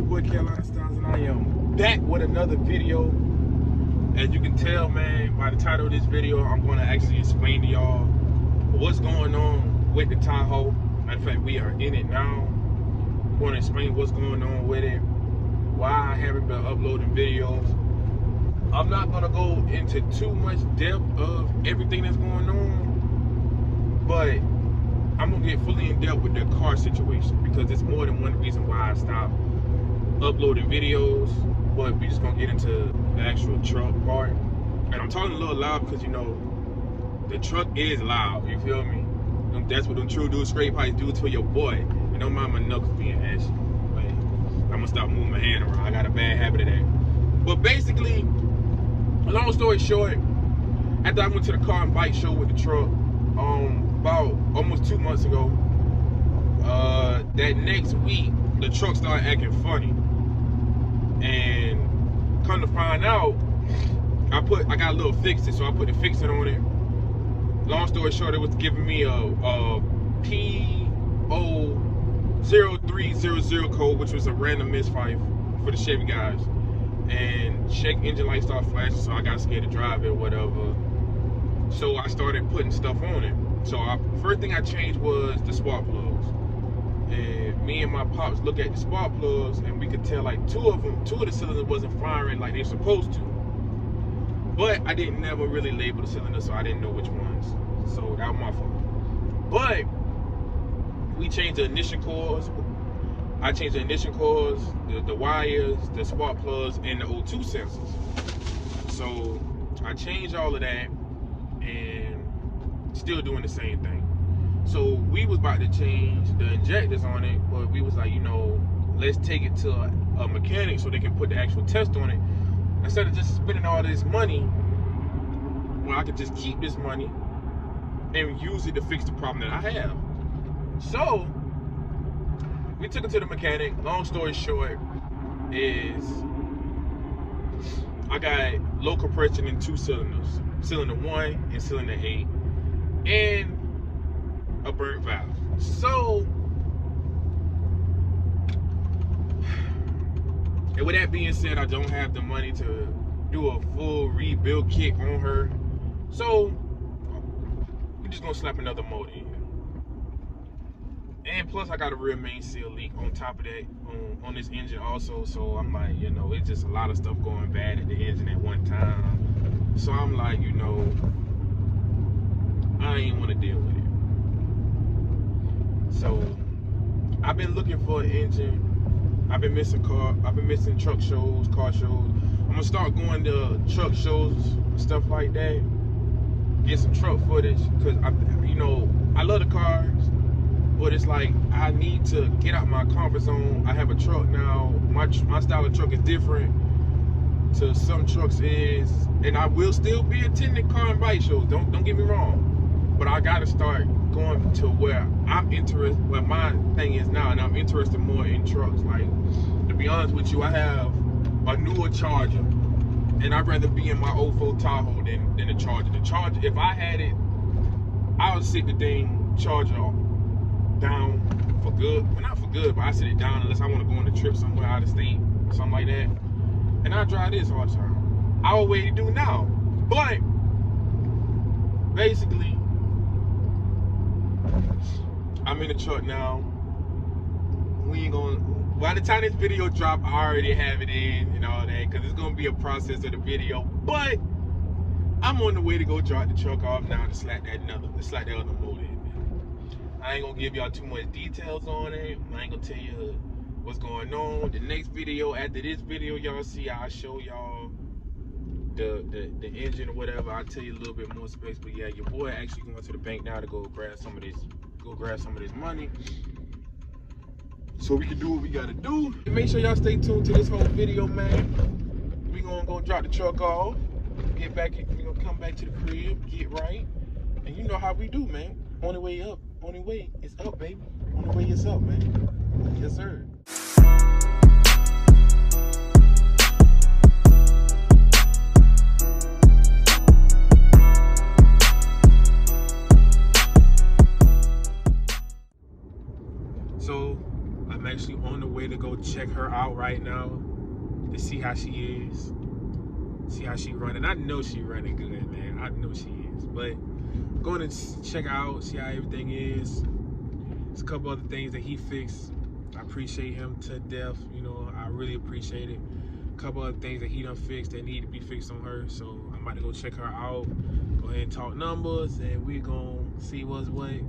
your boy Carolina Styles, and I am back with another video. As you can tell, man, by the title of this video, I'm going to actually explain to y'all what's going on with the Tahoe. Matter of fact, we are in it now. I'm going to explain what's going on with it, why I haven't been uploading videos. I'm not going to go into too much depth of everything that's going on, but I'm going to get fully in depth with the car situation because it's more than one reason why I stopped uploading videos. But we're just going to get into the actual truck part. And I'm talking a little loud because, you know, the truck is loud, you feel me? That's what them true dudes, straight pipes do to your boy. And don't mind my knuckles being ashy. But I'm going to stop moving my hand around. I got a bad habit of that. But basically, long story short, after I went to the car and bike show with the truck, about almost 2 months ago, that next week, the truck started acting funny. And come to find out, I got a little fix-it, so I put the fix-it on it. Long story short, it was giving me a P00300 code, which was a random misfire for the Chevy guys. And check engine light started flashing, so I got scared to drive it or whatever. So I started putting stuff on it. So first thing I changed was the spark plugs. And me and my pops looked at the spark plugs, and we could tell like two of the cylinders wasn't firing like they're supposed to. But I didn't never really label the cylinders, so I didn't know which ones. So that was my fault. But we changed the ignition coils. I changed the ignition coils, the wires, the spark plugs, and the O2 sensors. So I changed all of that, and still doing the same thing. So we was about to change the injectors on it, but we was like, you know, let's take it to a mechanic so they can put the actual test on it. Instead of just spending all this money, well, I could just keep this money and use it to fix the problem that I have. So we took it to the mechanic. Long story short is I got low compression in 2 cylinders, cylinder 1 and cylinder 8, and a burnt valve. So, and with that being said, I don't have the money to do a full rebuild kit on her. So, we're just gonna slap another motor in. And plus, I got a rear main seal leak on top of that on this engine also. So I'm like, you know, it's just a lot of stuff going bad at the engine at one time. So I'm like, you know, I ain't want to deal with it. So I've been looking for an engine. I've been missing truck shows, car shows. I'm gonna start going to truck shows, stuff like that. Get some truck footage, cause you know, I love the cars, but it's like I need to get out my comfort zone. I have a truck now. My style of truck is different to some trucks is, and I will still be attending car and bike shows. Don't get me wrong. But I gotta start going to where I'm interested, where my thing is now, and I'm interested more in trucks. Like, to be honest with you, I have a newer Charger, and I'd rather be in my 04 Tahoe than the Charger. The Charger, if I had it, I would sit the thing Charger down for good. Well, not for good, but I sit it down unless I want to go on a trip somewhere out of state or something like that. And I drive this all the time. I would wait to do now. But basically, I'm in the truck now. We ain't gonna, by the time this video drop, I already have it in and all that, because it's gonna be a process of the video. But I'm on the way to go drop the truck off now to slap that other motor in. I ain't gonna give y'all too much details on it. I ain't gonna tell you what's going on. The next video after this video, y'all see, I'll show y'all the engine or whatever. I'll tell you a little bit more space. But yeah, your boy actually going to the bank now to go grab some of this money, so we can do what we gotta do. And make sure y'all stay tuned to this whole video, man. We gonna go drop the truck off, get back, we gonna come back to the crib, get right, and you know how we do, man. Only way up, only way is up, baby. Only way is up, man. Yes, sir. So I'm actually on the way to go check her out right now to see how she is, see how she running. I know she running good, man. I know she is. But going to check her out, see how everything is. There's a couple other things that he fixed. I appreciate him to death. You know, I really appreciate it. A couple other things that he done fixed that need to be fixed on her. So I'm about to go check her out. Go ahead and talk numbers, and we're gonna see what's what.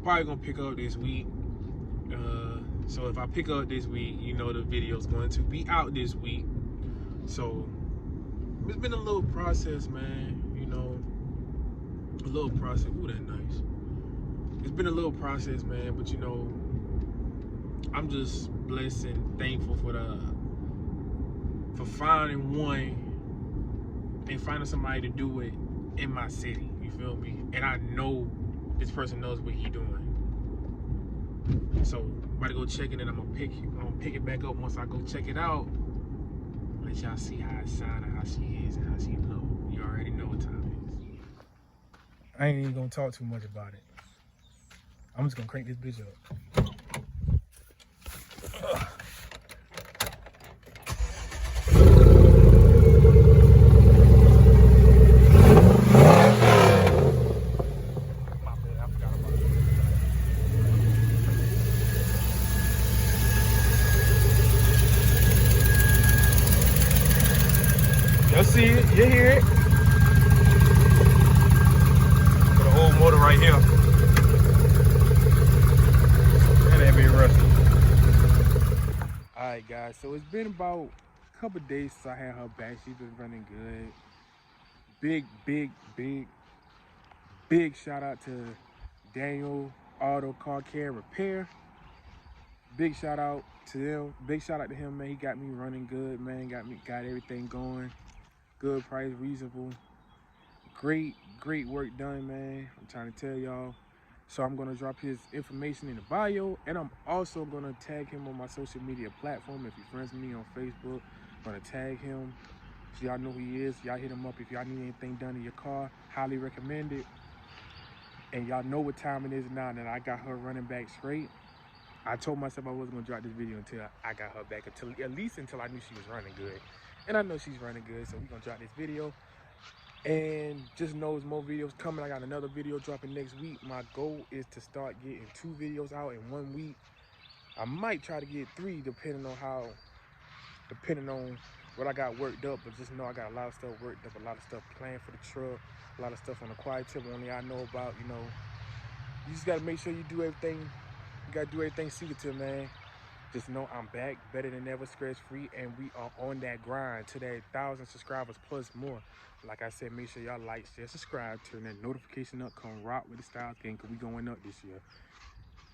Probably gonna pick up this week. So if I pick up this week, you know the video's going to be out this week. So it's been a little process, man. You know, a little process. Ooh, that's nice. It's been a little process, man. But you know, I'm just blessed and thankful for finding one and finding somebody to do it in my city. You feel me? And I know this person knows what he doing. So I'm about to go check it, and I'm gonna pick it back up once I go check it out. Let y'all see how it sound and how she is and how she look. You already know what time it is. I ain't even gonna talk too much about it. I'm just gonna crank this bitch up. You'll see it, you hear it. Got an old motor right here. And that be rusty. Alright guys, so it's been about a couple days since I had her back. She's been running good. Big shout out to Daniel Auto Car Care Repair. Big shout out to them. Big shout out to him, man. He got me running good, man. Got everything going. Good price, reasonable. Great work done, man. I'm trying to tell y'all. So I'm gonna drop his information in the bio, and I'm also gonna tag him on my social media platform. If you're friends with me on Facebook, I'm gonna tag him so y'all know who he is. Y'all hit him up if y'all need anything done in your car. Highly recommend it. And y'all know what time it is now that I got her running back straight. I told myself I wasn't gonna drop this video until I got her back, at least until I knew she was running good. And I know she's running good, so we're gonna drop this video. And just know there's more videos coming. I got another video dropping next week. My goal is to start getting 2 videos out in 1 week. I might try to get 3 depending on what I got worked up, but just know I got a lot of stuff worked up, a lot of stuff planned for the truck, a lot of stuff on the quiet tip only I know about. You know, you just gotta make sure you do everything. You gotta do everything secretive, man. Just know I'm back, better than ever, stress free, and we are on that grind to that 1,000 subscribers plus more. Like I said, make sure y'all like, share, subscribe, turn that notification up, come rock with the style thing, because we going up this year.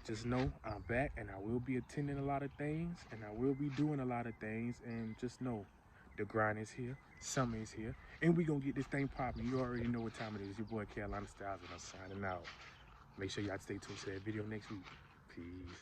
Just know I'm back, and I will be attending a lot of things, and I will be doing a lot of things, and just know the grind is here, summer is here, and we gonna get this thing popping. You already know what time it is. Your boy Carolina Styles, and I'm signing out. Make sure y'all stay tuned to that video next week. Peace.